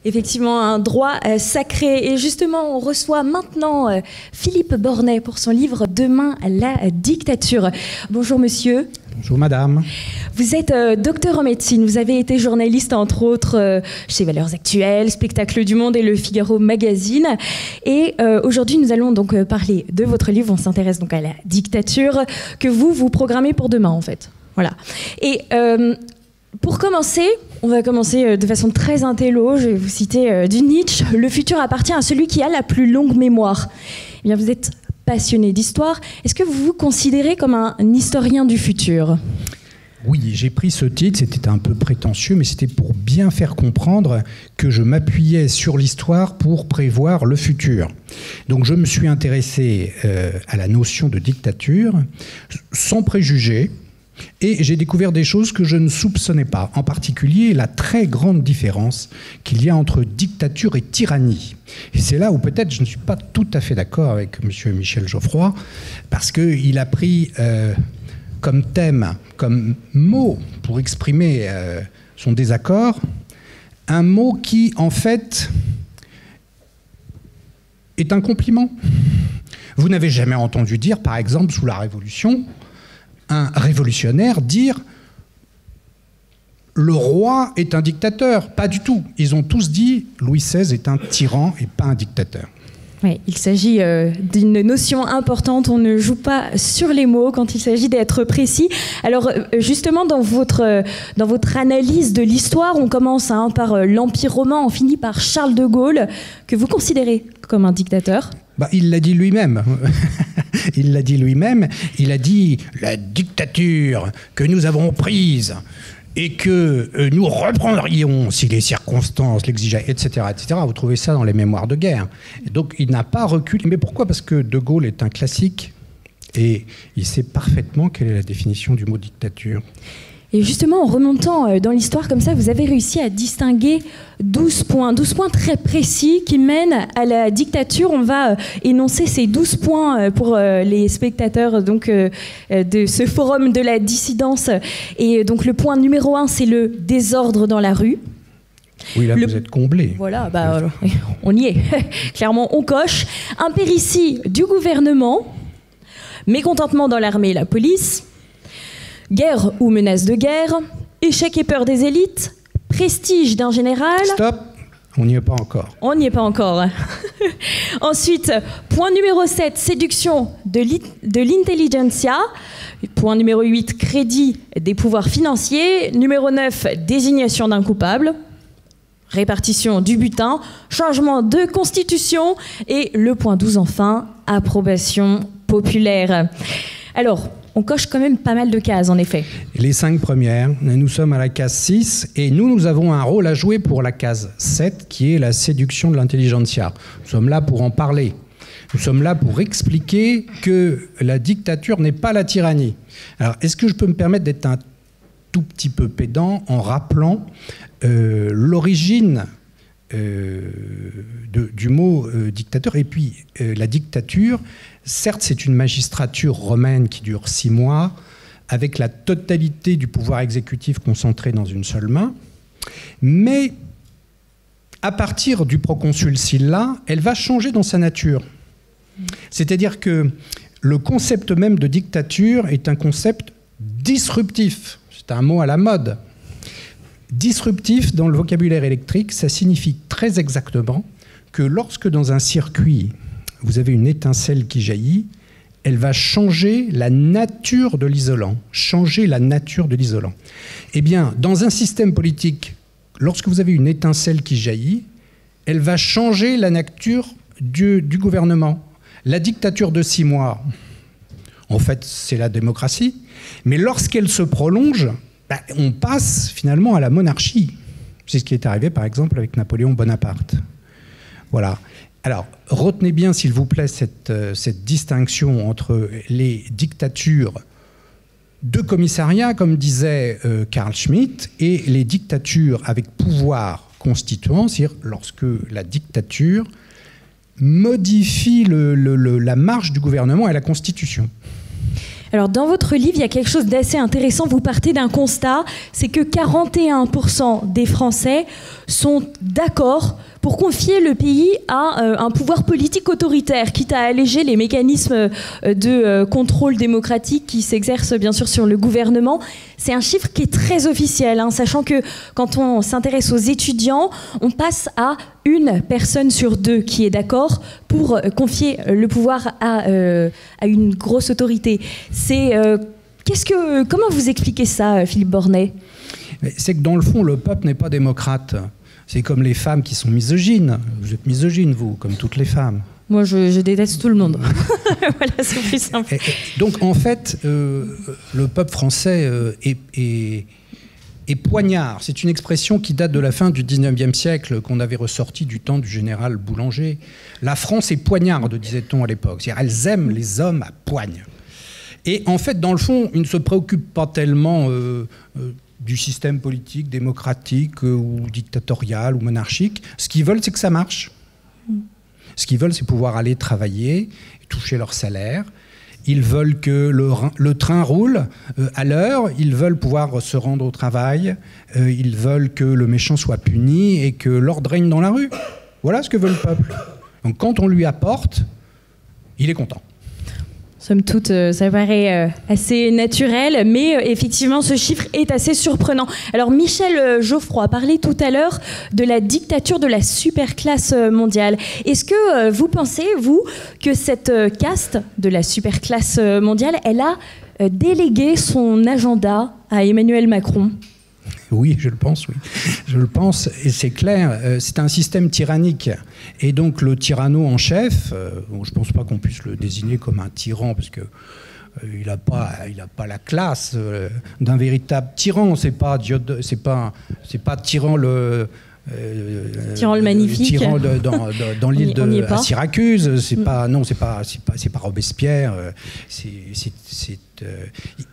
Effectivement, un droit sacré. Et justement, on reçoit maintenant Philippe Bornet pour son livre « Demain, la dictature ». Bonjour monsieur. Bonjour madame. Vous êtes docteur en médecine, vous avez été journaliste entre autres chez Valeurs Actuelles, Spectacle du Monde et Le Figaro Magazine. Et aujourd'hui nous allons donc parler de votre livre, on s'intéresse donc à la dictature que vous programmez pour demain en fait. Voilà. Et pour commencer, on va commencer de façon très intello, je vais vous citer du Nietzsche, le futur appartient à celui qui a la plus longue mémoire. Eh bien vous êtes passionné d'histoire, est-ce que vous vous considérez comme un historien du futur ? Oui, j'ai pris ce titre, c'était un peu prétentieux, mais c'était pour bien faire comprendre que je m'appuyais sur l'histoire pour prévoir le futur. Donc je me suis intéressé à la notion de dictature, sans préjugés, et j'ai découvert des choses que je ne soupçonnais pas, en particulier la très grande différence qu'il y a entre dictature et tyrannie. Et c'est là où peut-être je ne suis pas tout à fait d'accord avec M. Michel Geoffroy, parce qu'il a pris comme thème, comme mot pour exprimer son désaccord, un mot qui, en fait, est un compliment. Vous n'avez jamais entendu dire, par exemple, sous la Révolution, un révolutionnaire dire « le roi est un dictateur ». Pas du tout. Ils ont tous dit « Louis XVI est un tyran et pas un dictateur ». Oui, il s'agit d'une notion importante, on ne joue pas sur les mots quand il s'agit d'être précis. Alors justement, dans votre analyse de l'histoire, on commence par l'Empire romain, on finit par Charles de Gaulle, que vous considérez comme un dictateur. Il l'a dit lui-même. Il l'a dit lui-même. Il a dit « la dictature que nous avons prise et que nous reprendrions si les circonstances l'exigeaient, etc., etc. » Vous trouvez ça dans les mémoires de guerre. Et donc il n'a pas reculé. Mais pourquoi ? Parce que De Gaulle est un classique et il sait parfaitement quelle est la définition du mot dictature. Et justement, en remontant dans l'histoire comme ça, vous avez réussi à distinguer 12 points très précis qui mènent à la dictature. On va énoncer ces 12 points pour les spectateurs donc, de ce forum de la dissidence. Et donc le point numéro 1, c'est le désordre dans la rue. Oui, là, vous êtes comblé. Voilà, on y est. Clairement, on coche. Impéritie du gouvernement, mécontentement dans l'armée et la police, guerre ou menace de guerre, échec et peur des élites, prestige d'un général... Stop, on n'y est pas encore. On n'y est pas encore. Ensuite, point numéro 7, séduction de l'intelligentsia. Point numéro 8, crédit des pouvoirs financiers. Numéro 9, désignation d'un coupable. Répartition du butin, changement de constitution. Et le point 12, enfin, approbation populaire. Alors... on coche quand même pas mal de cases, en effet. Les 5 premières, nous sommes à la case 6, et nous avons un rôle à jouer pour la case 7, qui est la séduction de l'intelligentsia. Nous sommes là pour en parler. Nous sommes là pour expliquer que la dictature n'est pas la tyrannie. Alors, est-ce que je peux me permettre d'être un tout petit peu pédant en rappelant l'origine du mot dictateur, et puis la dictature, certes c'est une magistrature romaine qui dure 6 mois, avec la totalité du pouvoir exécutif concentré dans une seule main, mais à partir du proconsul Sylla, elle va changer dans sa nature. C'est-à-dire que le concept même de dictature est un concept disruptif, c'est un mot à la mode. Disruptif, dans le vocabulaire électrique, ça signifie très exactement que lorsque dans un circuit, vous avez une étincelle qui jaillit, elle va changer la nature de l'isolant. Changer la nature de l'isolant. Eh bien, dans un système politique, lorsque vous avez une étincelle qui jaillit, elle va changer la nature du gouvernement. La dictature de 6 mois, en fait, c'est la démocratie. Mais lorsqu'elle se prolonge, on passe finalement à la monarchie. C'est ce qui est arrivé par exemple avec Napoléon Bonaparte. Voilà. Alors, retenez bien s'il vous plaît cette distinction entre les dictatures de commissariat, comme disait Carl Schmitt, et les dictatures avec pouvoir constituant, c'est-à-dire lorsque la dictature modifie la marche du gouvernement et la Constitution. Alors, dans votre livre, il y a quelque chose d'assez intéressant. Vous partez d'un constat, c'est que 41% des Français sont d'accord pour confier le pays à un pouvoir politique autoritaire, quitte à alléger les mécanismes de contrôle démocratique qui s'exercent bien sûr sur le gouvernement. C'est un chiffre qui est très officiel, hein, sachant que quand on s'intéresse aux étudiants, on passe à 1 personne sur 2 qui est d'accord pour confier le pouvoir à une grosse autorité. Comment vous expliquez ça, Philippe Bornet ? C'est que dans le fond, le peuple n'est pas démocrate. C'est comme les femmes qui sont misogynes. Vous êtes misogyne, vous, comme toutes les femmes. Moi, je déteste tout le monde. Voilà, c'est plus simple. Donc, en fait, le peuple français est poignard. C'est une expression qui date de la fin du 19e siècle, qu'on avait ressortie du temps du général Boulanger. La France est poignarde, disait-on à l'époque. C'est-à-dire, elles aiment les hommes à poigne. Et en fait, dans le fond, ils ne se préoccupent pas tellement du système politique, démocratique ou dictatorial ou monarchique. Ce qu'ils veulent, c'est que ça marche. Ce qu'ils veulent, c'est pouvoir aller travailler, toucher leur salaire. Ils veulent que le train roule à l'heure. Ils veulent pouvoir se rendre au travail. Ils veulent que le méchant soit puni et que l'ordre règne dans la rue. Voilà ce que veut le peuple. Donc quand on lui apporte, il est content. Somme toute, ça paraît assez naturel, mais effectivement, ce chiffre est assez surprenant. Alors, Michel Geoffroy parlait tout à l'heure de la dictature de la superclasse mondiale. Est-ce que vous pensez, vous, que cette caste de la superclasse mondiale, elle a délégué son agenda à Emmanuel Macron ? Oui, je le pense, oui. Je le pense, et c'est clair, c'est un système tyrannique. Et donc le tyranno en chef, je ne pense pas qu'on puisse le désigner comme un tyran, parce que il n'a pas la classe d'un véritable tyran. C'est pas tyran le... tyran le magnifique. Tyran dans l'île de Syracuse, c'est pas Robespierre.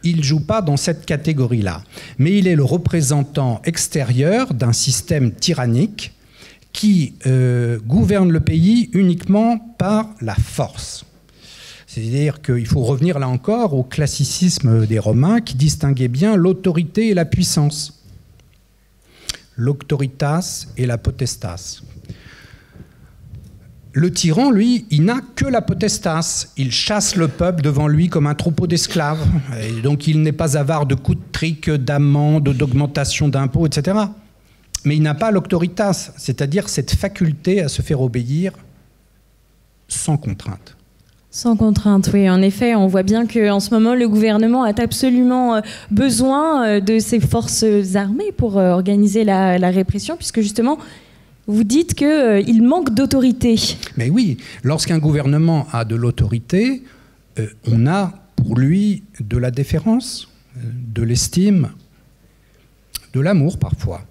Il joue pas dans cette catégorie-là, mais il est le représentant extérieur d'un système tyrannique qui gouverne le pays uniquement par la force. C'est-à-dire qu'il faut revenir là encore au classicisme des Romains qui distinguait bien l'autorité et la puissance. L'auctoritas et la potestas. Le tyran, lui, il n'a que la potestas. Il chasse le peuple devant lui comme un troupeau d'esclaves. Et donc il n'est pas avare de coups de trique, d'amendes, d'augmentation d'impôts, etc. Mais il n'a pas l'auctoritas, c'est-à-dire cette faculté à se faire obéir sans contrainte. Sans contrainte, oui. En effet, on voit bien qu'en ce moment, le gouvernement a absolument besoin de ses forces armées pour organiser la répression, puisque justement, vous dites qu'il manque d'autorité. Mais oui, lorsqu'un gouvernement a de l'autorité, on a pour lui de la déférence, de l'estime, de l'amour parfois.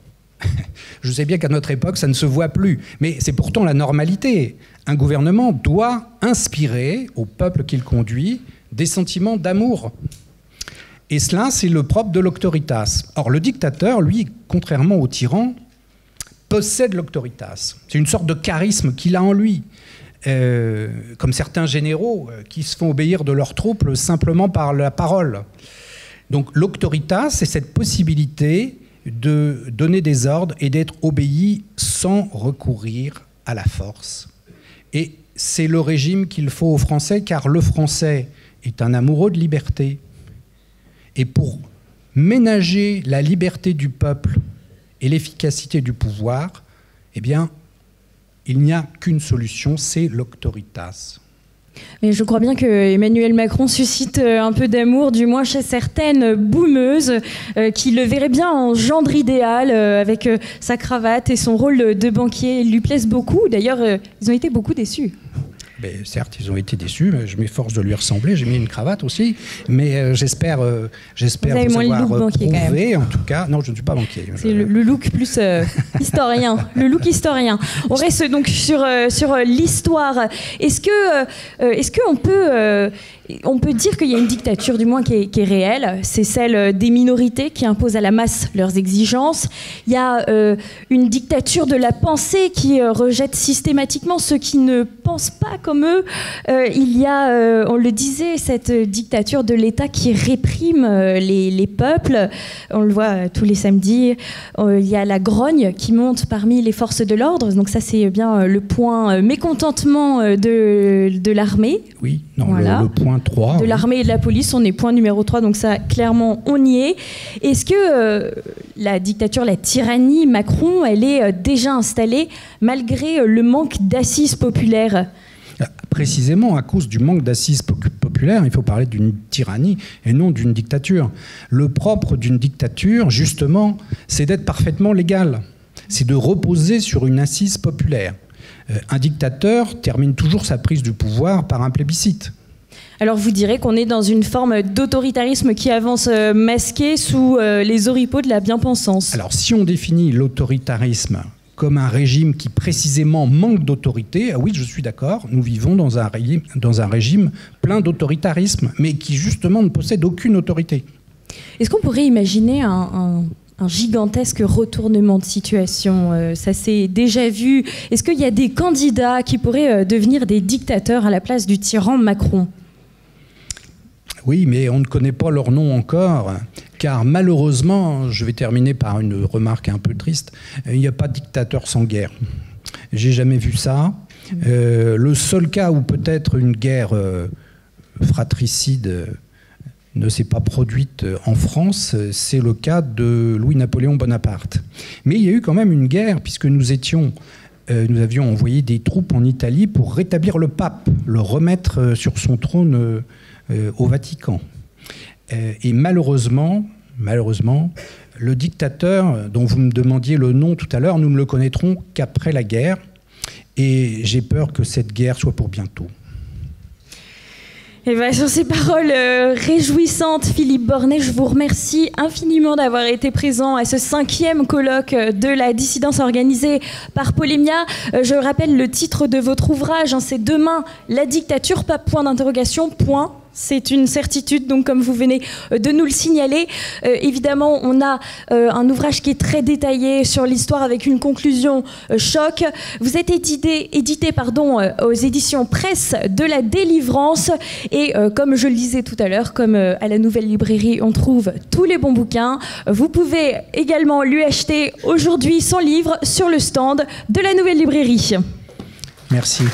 Je sais bien qu'à notre époque, ça ne se voit plus, mais c'est pourtant la normalité. Un gouvernement doit inspirer au peuple qu'il conduit des sentiments d'amour. Et cela, c'est le propre de l'auctoritas. Or, le dictateur, lui, contrairement au tyran, possède l'auctoritas. C'est une sorte de charisme qu'il a en lui. Comme certains généraux qui se font obéir de leurs troupes simplement par la parole. Donc l'auctoritas, c'est cette possibilité de donner des ordres et d'être obéi sans recourir à la force. Et c'est le régime qu'il faut aux Français, car le Français est un amoureux de liberté. Et pour ménager la liberté du peuple et l'efficacité du pouvoir, eh bien, il n'y a qu'une solution, c'est l'auctoritas. Mais je crois bien que Emmanuel Macron suscite un peu d'amour, du moins chez certaines boumeuses qui le verraient bien en gendre idéal avec sa cravate et son rôle de banquier. Ils lui plaisent beaucoup. D'ailleurs, ils ont été beaucoup déçus. Mais certes, ils ont été déçus. Mais je m'efforce de lui ressembler. J'ai mis une cravate aussi. Mais j'espère vous avoir prouvé, en tout cas. Non, je ne suis pas banquier. C'est le look plus historien. Le look historien. On reste donc sur l'histoire. Est-ce qu'on peut on peut dire qu'il y a une dictature, du moins qui est réelle. C'est celle des minorités qui imposent à la masse leurs exigences. Il y a une dictature de la pensée qui rejette systématiquement ceux qui ne pensent pas comme eux. Il y a, on le disait, cette dictature de l'État qui réprime les peuples. On le voit tous les samedis. Il y a la grogne qui monte parmi les forces de l'ordre. Donc ça, c'est bien le point mécontentement de l'armée. Oui, non, voilà. le point 3. De l'armée et de la police, on est point numéro 3, donc ça, clairement, on y est. Est-ce que la dictature, la tyrannie Macron, elle est déjà installée malgré le manque d'assises populaires ? Précisément à cause du manque d'assises populaires, il faut parler d'une tyrannie et non d'une dictature. Le propre d'une dictature, justement, c'est d'être parfaitement légal. C'est de reposer sur une assise populaire. Un dictateur termine toujours sa prise du pouvoir par un plébiscite. Alors vous direz qu'on est dans une forme d'autoritarisme qui avance masqué sous les oripeaux de la bien-pensance. Alors si on définit l'autoritarisme comme un régime qui précisément manque d'autorité, ah oui, je suis d'accord, nous vivons dans un régime plein d'autoritarisme, mais qui justement ne possède aucune autorité. Est-ce qu'on pourrait imaginer un gigantesque retournement de situation? Ça s'est déjà vu. Est-ce qu'il y a des candidats qui pourraient devenir des dictateurs à la place du tyran Macron? Oui, mais on ne connaît pas leur nom encore, car malheureusement, je vais terminer par une remarque un peu triste, il n'y a pas de dictateur sans guerre. J'ai jamais vu ça. Le seul cas où peut-être une guerre fratricide ne s'est pas produite en France, c'est le cas de Louis-Napoléon Bonaparte. Mais il y a eu quand même une guerre, puisque nous avions envoyé des troupes en Italie pour rétablir le pape, le remettre sur son trône au Vatican. Et malheureusement, le dictateur dont vous me demandiez le nom tout à l'heure, nous ne le connaîtrons qu'après la guerre. Et j'ai peur que cette guerre soit pour bientôt. Et bien, sur ces paroles réjouissantes, Philippe Bornet, je vous remercie infiniment d'avoir été présent à ce 5e colloque de la dissidence organisé par Polémia. Je rappelle le titre de votre ouvrage, c'est Demain, la dictature, pas point d'interrogation, point. C'est une certitude, donc comme vous venez de nous le signaler. Évidemment, on a un ouvrage qui est très détaillé sur l'histoire avec une conclusion choc. Vous êtes édité aux éditions Presse de la Délivrance. Et comme je le disais tout à l'heure, comme à la Nouvelle Librairie, on trouve tous les bons bouquins. Vous pouvez également lui acheter aujourd'hui son livre sur le stand de la Nouvelle Librairie. Merci.